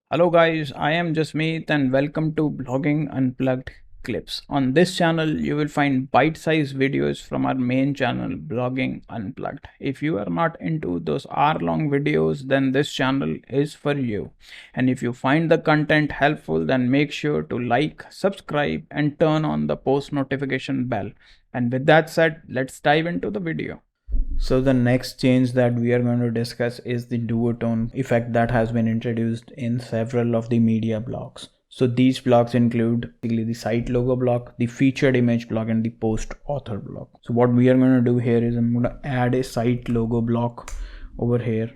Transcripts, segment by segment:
Hello guys, I am Jasmeet and welcome to Blogging Unplugged Clips. On this channel, you will find bite-sized videos from our main channel, Blogging Unplugged. If you are not into those hour-long videos, then this channel is for you. And if you find the content helpful, then make sure to like, subscribe, and turn on the post notification bell. And with that said, let's dive into the video. So the next change that we are going to discuss is the duotone effect that has been introduced in several of the media blocks. So these blocks include the site logo block, the featured image block, and the post author block. So what we are going to do here is I'm going to add a site logo block over here.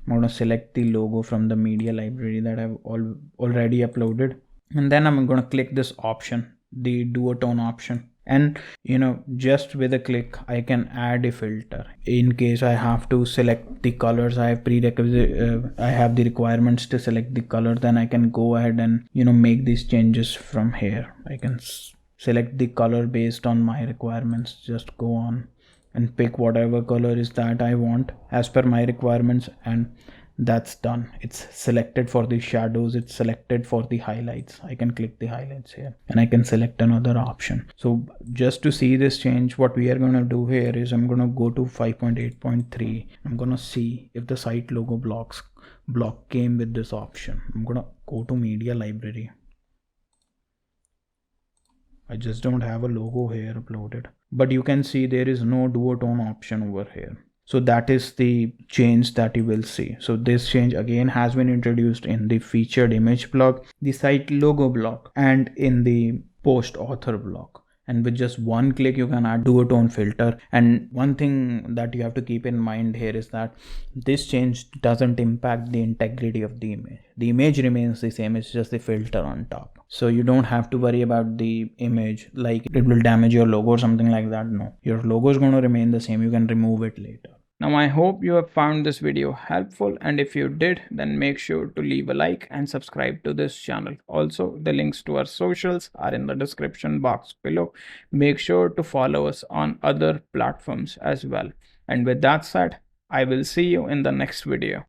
I'm going to select the logo from the media library that I've already uploaded. And then I'm going to click this option, the duotone option. And just with a click I can add a filter in case I have to select the colors. I have the requirements to select the color. Then I can go ahead and make these changes from here. I can select the color based on my requirements. Just go on and pick whatever color is that I want as per my requirements, and that's done. It's selected for the shadows, it's selected for the highlights. I can click the highlights here and I can select another option. So just to see this change, what we are going to do here is I'm going to go to 5.8.3. I'm going to see if the site logo block came with this option. I'm going to go to media library. I just don't have a logo here uploaded, but you can see there is no duotone option over here. So that is the change that you will see. So this change again has been introduced in the featured image block, the site logo block, and in the post author block. And with just one click you can add duotone filter. And one thing that you have to keep in mind here is that this change doesn't impact the integrity of the image. The image remains the same, it's just the filter on top. So you don't have to worry about the image, like it will damage your logo or something like that. No, your logo is going to remain the same. You can remove it later. Now I hope you have found this video helpful, and if you did, then make sure to leave a like and subscribe to this channel. Also, the links to our socials are in the description box below. Make sure to follow us on other platforms as well. And with that said, I will see you in the next video.